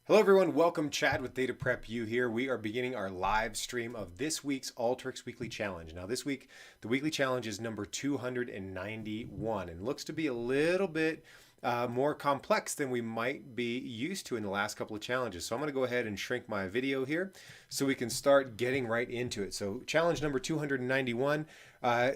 Hello everyone, welcome. Chad with Data Prep U here. We are beginning our live stream of this week's Alteryx Weekly Challenge. Now this week, the weekly challenge is number 291 and looks to be a little bit more complex than we might be used to in the last couple of challenges. So I'm going to go ahead and shrink my video here so we can start getting right into it. So challenge number 291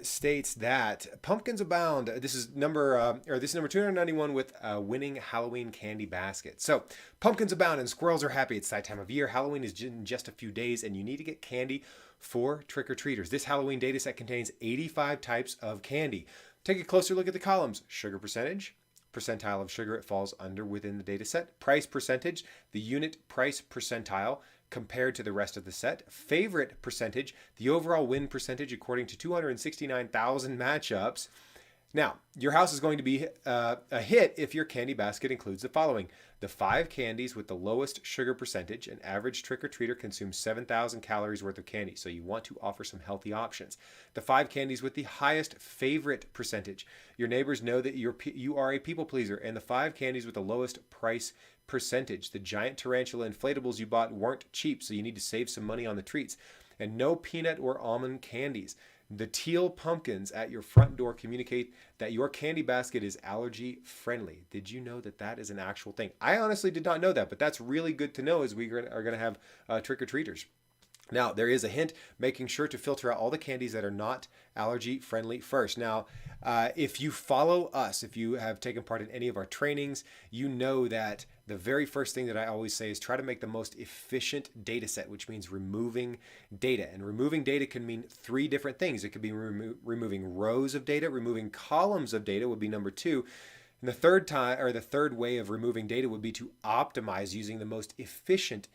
states that pumpkins abound. This is number 291 with winning Halloween candy basket. So pumpkins abound and squirrels are happy. It's that time of year. Halloween is in just a few days and you need to get candy for trick-or-treaters. This Halloween data set contains 85 types of candy. Take a closer look at the columns. Sugar percentage, percentile of sugar it falls under within the data set, price percentage, the unit price percentile compared to the rest of the set, favorite percentage, the overall win percentage according to 269,000 matchups. Now, your house is going to be a hit if your candy basket includes the following: the 5 candies with the lowest sugar percentage. An average trick-or-treater consumes 7,000 calories worth of candy, so you want to offer some healthy options. The 5 candies with the highest favorite percentage. Your neighbors know that you are a people pleaser. And the 5 candies with the lowest price percentage. The giant tarantula inflatables you bought weren't cheap, so you need to save some money on the treats. And no peanut or almond candies. The teal pumpkins at your front door communicate that your candy basket is allergy friendly. Did you know that that is an actual thing? I honestly did not know that, but that's really good to know as we are going to have trick-or-treaters. Now, there is a hint, making sure to filter out all the candies that are not allergy friendly first. Now, if you follow us, if you have taken part in any of our trainings, you know that the very first thing that I always say is try to make the most efficient data set, which means removing data. And removing data can mean 3 different things. It could be removing rows of data, removing columns of data would be number 2. And the third way of removing data would be to optimize using the most efficient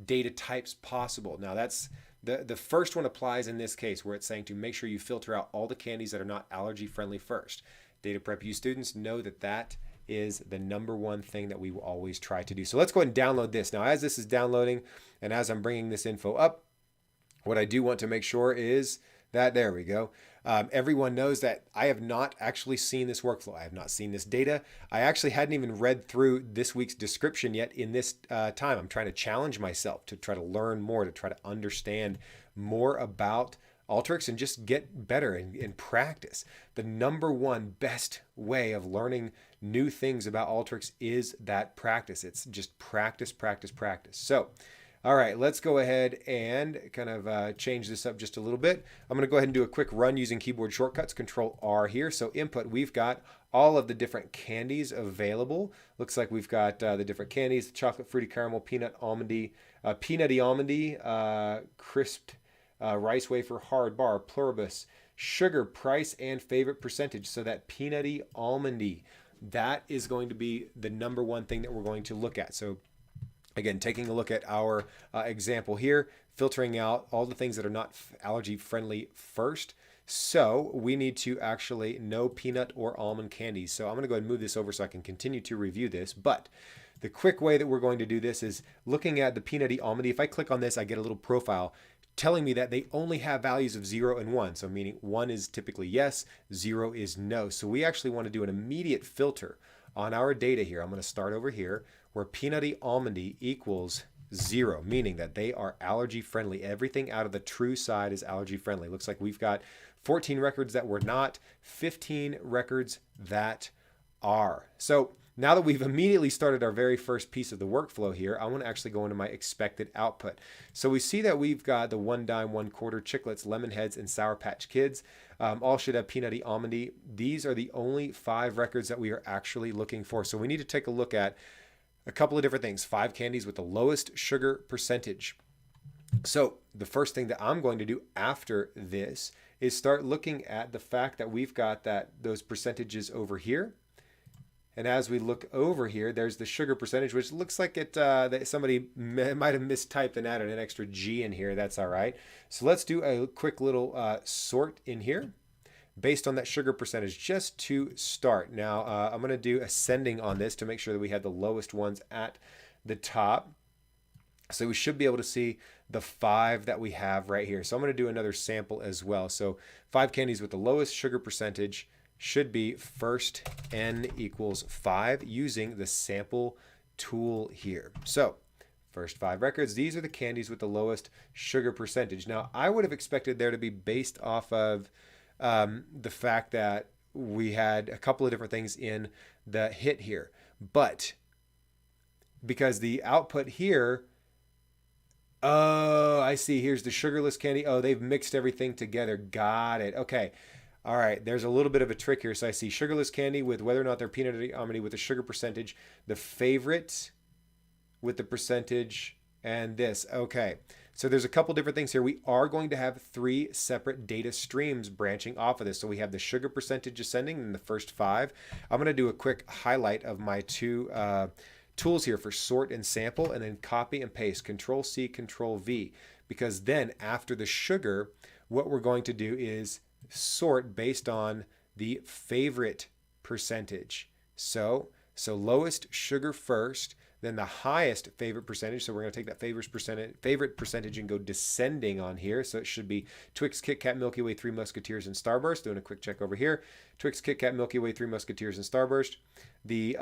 data types possible. Now that's the first one applies in this case where it's saying to make sure you filter out all the candies that are not allergy friendly first. Data Prep U students know that that is the number one thing that we will always try to do. So let's go ahead and download this. Now as this is downloading and as I'm bringing this info up, what I do want to make sure is that, there we go. Everyone knows that I have not actually seen this workflow. I have not seen this data. I actually hadn't even read through this week's description yet in this time. I'm trying to challenge myself to try to learn more, to try to understand more about Alteryx and just get better and practice. The number one best way of learning new things about Alteryx is that practice. It's just practice, practice, practice. So, all right, let's go ahead and kind of change this up just a little bit. I'm going to go ahead and do a quick run using keyboard shortcuts, Control R here. So input, we've got all of the different candies available. Looks like we've got the different candies: chocolate, fruity, caramel, peanut, almondy, peanutty almondy, crisped rice wafer, hard bar, pluribus, sugar, price, and favorite percentage. So that peanutty almondy, that is going to be the number one thing that we're going to look at. So again, taking a look at our example here, filtering out all the things that are not allergy friendly first. So we need to actually no peanut or almond candies. So I'm going to go ahead and move this over so I can continue to review this. But the quick way that we're going to do this is looking at the peanutty almondy. If I click on this, I get a little profile telling me that they only have values of 0 and 1. So meaning 1 is typically yes, 0 is no. So we actually want to do an immediate filter on our data here. I'm going to start over here where peanutty almondy equals 0, meaning that they are allergy friendly. Everything out of the true side is allergy friendly. Looks like we've got 14 records that were not, 15 records that are. So now that we've immediately started our very first piece of the workflow here, I want to actually go into my expected output. So we see that we've got the 1 dime, 1 quarter, Chiclets, Lemonheads, and Sour Patch Kids. All should have peanutty almondy. These are the only 5 records that we are actually looking for. So we need to take a look at a couple of different things. 5 candies with the lowest sugar percentage. So the first thing that I'm going to do after this is start looking at the fact that we've got those percentages over here. And as we look over here, there's the sugar percentage, which looks like that somebody might have mistyped and added an extra G in here. That's all right. So let's do a quick little sort in here based on that sugar percentage just to start. Now, I'm going to do ascending on this to make sure that we have the lowest ones at the top. So we should be able to see the 5 that we have right here. So I'm going to do another sample as well. So 5 candies with the lowest sugar percentage should be first n equals 5 using the sample tool here. So First 5 records. These are the candies with the lowest sugar percentage. Now, I would have expected there to be based off of the fact that we had a couple of different things in the hit here. But because the output here, oh, I see. Here's the sugarless candy. Oh, they've mixed everything together. Got it. Okay. All right. There's a little bit of a trick here. So I see sugarless candy with whether or not they're peanut almond with a sugar percentage, the favorite with the percentage, and this. Okay. So there's a couple different things here. We are going to have 3 separate data streams branching off of this. So we have the sugar percentage ascending in the first 5. I'm going to do a quick highlight of my 2 tools here for sort and sample, and then copy and paste, Control C, Control V, because then after the sugar, what we're going to do is sort based on the favorite percentage. So lowest sugar first, then the highest favorite percentage. So we're going to take that favorite percentage and go descending on here. So it should be Twix, Kit Kat, Milky Way, 3 Musketeers, and Starburst. Doing a quick check over here. Twix, Kit Kat, Milky Way, 3 Musketeers, and Starburst. The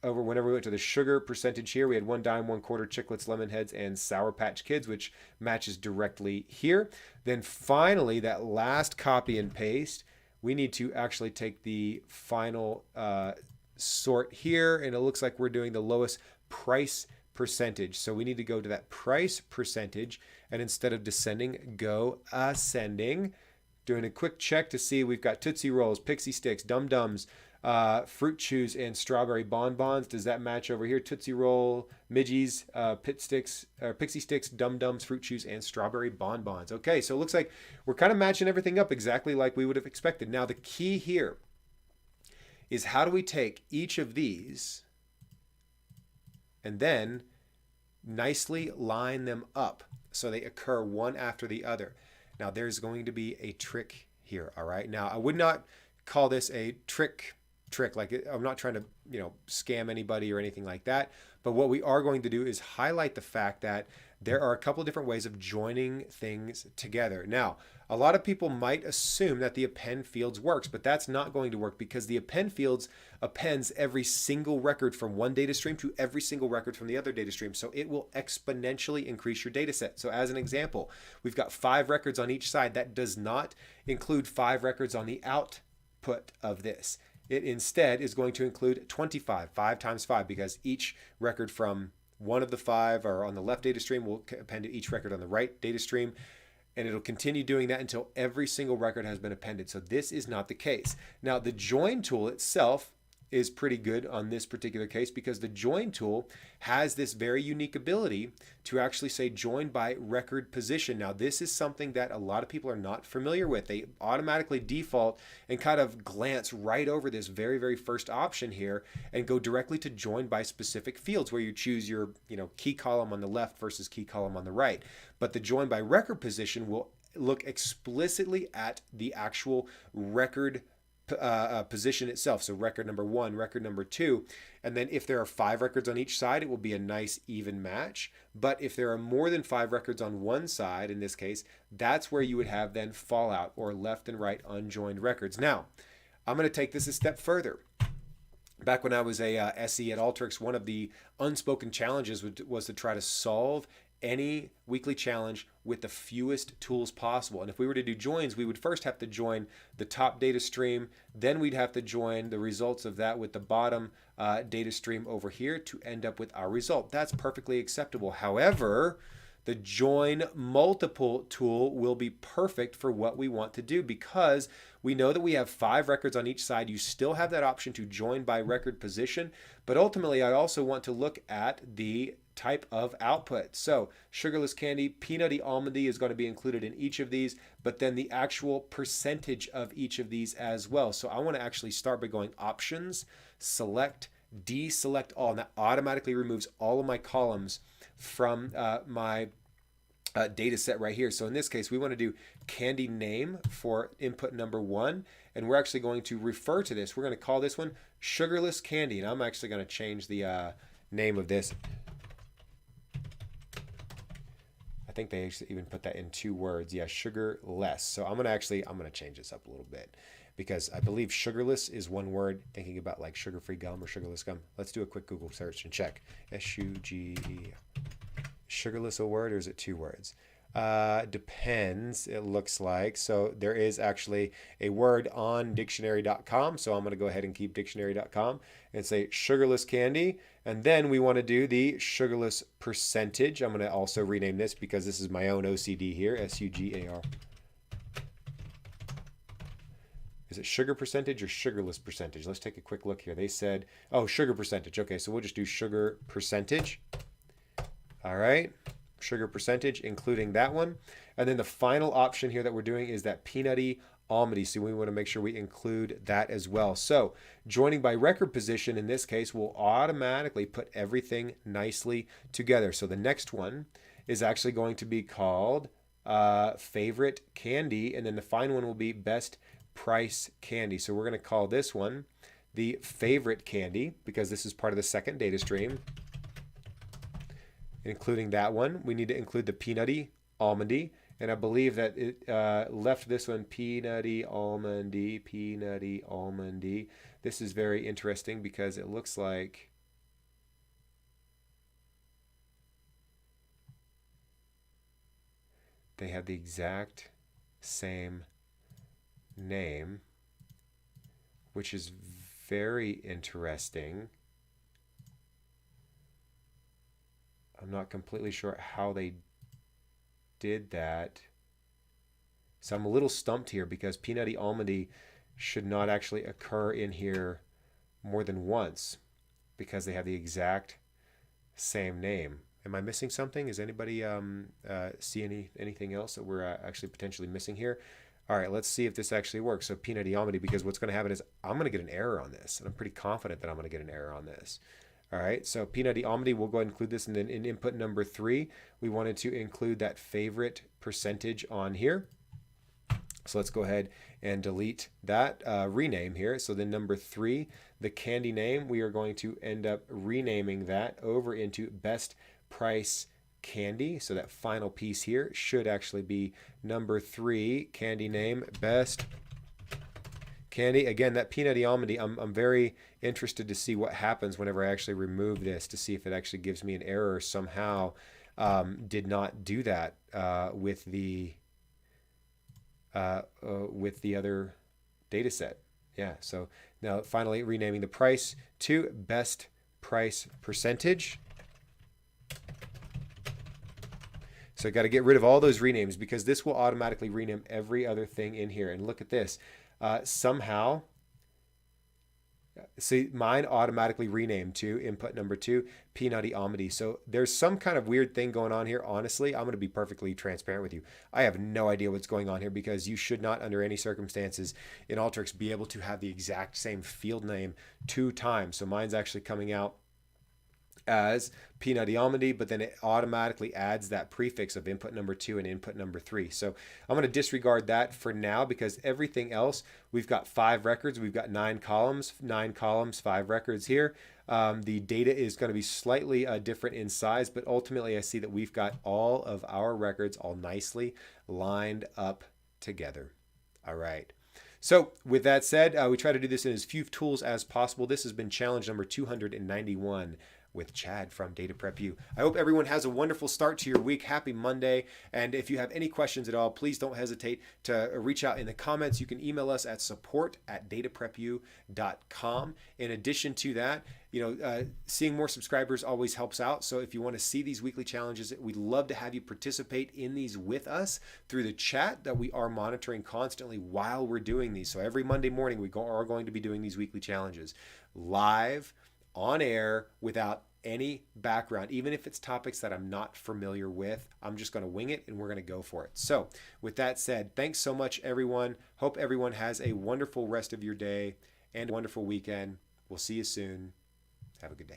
whenever we went to the sugar percentage here, we had 1 dime, 1 quarter, Chiclets, Lemon Heads, and Sour Patch Kids, which matches directly here. Then finally, that last copy and paste, we need to actually take the final sort here, and it looks like we're doing the lowest price percentage. So we need to go to that price percentage, and instead of descending, go ascending. Doing a quick check to see we've got Tootsie Rolls, Pixie Sticks, Dum Dums, Fruit Chews, and Strawberry Bonbons. Does that match over here? Tootsie Roll, Midgies, Pixie Sticks, Dum Dums, Fruit Chews, and Strawberry Bonbons. Okay, so it looks like we're kind of matching everything up exactly like we would have expected. Now the key here is how do we take each of these and then nicely line them up so they occur one after the other. Now there's going to be a trick here, all right? Now I would not call this a trick, like I'm not trying to, scam anybody or anything like that, but what we are going to do is highlight the fact that there are a couple of different ways of joining things together. Now, a lot of people might assume that the append fields works, but that's not going to work because the append fields appends every single record from one data stream to every single record from the other data stream. So it will exponentially increase your data set. So as an example, we've got 5 records on each side. That does not include 5 records on the output of this. It instead is going to include 25, 5 times 5, because each record from one of the 5 are on the left data stream will append to each record on the right data stream, and it'll continue doing that until every single record has been appended. So this is not the case. Now the join tool itself is pretty good on this particular case because the join tool has this very unique ability to actually say join by record position. Now this is something that a lot of people are not familiar with. They automatically default and kind of glance right over this very, very first option here and go directly to join by specific fields where you choose your key column on the left versus key column on the right. But the join by record position will look explicitly at the actual record position itself. So record number 1, record number 2, and then if there are 5 records on each side, it will be a nice even match. But if there are more than 5 records on one side, in this case, that's where you would have then fallout or left and right unjoined records. Now, I'm going to take this a step further. Back when I was a SE at Alteryx, one of the unspoken challenges was to try to solve any weekly challenge with the fewest tools possible. And if we were to do joins, we would first have to join the top data stream, then we'd have to join the results of that with the bottom data stream over here to end up with our result. That's perfectly acceptable. However, the join multiple tool will be perfect for what we want to do because we know that we have 5 records on each side. You still have that option to join by record position, but ultimately I also want to look at the type of output. So sugarless candy, peanutty almondy is going to be included in each of these, but then the actual percentage of each of these as well. So I want to actually start by going options, select, deselect all, and that automatically removes all of my columns from my data set right here. So in this case, we want to do candy name for input number 1, and we're actually going to refer to this. We're going to call this one sugarless candy, and I'm actually going to change the name of this. I think they actually even put that in 2 words. Yeah, sugarless. So I'm going to change this up a little bit. because I believe sugarless is one word, thinking about like sugar-free gum or sugarless gum. Let's do a quick Google search and check. S-U-G, sugarless a word or is it two words? Depends, it looks like. So there is actually a word on dictionary.com. So I'm going to go ahead and keep dictionary.com and say sugarless candy. And then we want to do the sugarless percentage. I'm going to also rename this because this is my own OCD here. S-U-G-A-R. Is it sugar percentage or sugarless percentage? Let's take a quick look here. They said, oh, sugar percentage. Okay, so we'll just do sugar percentage. All right. Sugar percentage, including that one. And then the final option here that we're doing is that peanutty almondy. So we want to make sure we include that as well. So joining by record position in this case will automatically put everything nicely together. So the next one is actually going to be called favorite candy. And then the final one will be best price candy. So we're going to call this one the favorite candy because this is part of the second data stream. Including that one, we need to include the peanutty almondy, and I believe that it left this one peanutty almondy, peanutty almondy. This is very interesting because it looks like they have the exact same name, which is very interesting. I'm not completely sure how they did that. So I'm a little stumped here because peanutty almondy should not actually occur in here more than once because they have the exact same name. Am I missing something? Does anybody see anything else that we're actually potentially missing here? All right, let's see if this actually works. So peanutty almondy, because what's going to happen is I'm going to get an error on this, and I'm pretty confident that I'm going to get an error on this. All right, so peanutty almondy, we'll go ahead and include this. And then in input number 3, we wanted to include that favorite percentage on here. So let's go ahead and delete that rename here. So then number 3, the candy name, we are going to end up renaming that over into best price candy. So that final piece here should actually be number 3, candy name, best candy. Again, that peanutty almondy, I'm very interested to see what happens whenever I actually remove this to see if it actually gives me an error somehow. Did not do that with the other data set. Yeah, so now finally renaming the price to best price percentage. So I got to get rid of all those renames because this will automatically rename every other thing in here. And look at this. Somehow, see, mine automatically renamed to input number 2, peanutty almondy. So there's some kind of weird thing going on here. Honestly, I'm going to be perfectly transparent with you. I have no idea what's going on here because you should not, under any circumstances in Alteryx, be able to have the exact same field name 2 times. So mine's actually coming out as peanutty almondy, but then it automatically adds that prefix of input number 2 and input number 3. So I'm going to disregard that for now because everything else, we've got 5 records, we've got 9 columns, 5 records here. The data is going to be slightly different in size, but ultimately I see that we've got all of our records all nicely lined up together. All right. So with that said, we try to do this in as few tools as possible. This has been challenge number 291. With Chad from Data Prep U. I hope everyone has a wonderful start to your week. Happy Monday. And if you have any questions at all, please don't hesitate to reach out in the comments. You can email us at support@dataprepu.com. In addition to that, seeing more subscribers always helps out. So if you want to see these weekly challenges, we'd love to have you participate in these with us through the chat that we are monitoring constantly while we're doing these. So every Monday morning, we are going to be doing these weekly challenges live on air without any background. Even if it's topics that I'm not familiar with, I'm just going to wing it and we're going to go for it. So with that said, thanks so much, everyone. Hope everyone has a wonderful rest of your day and a wonderful weekend. We'll see you soon. Have a good day.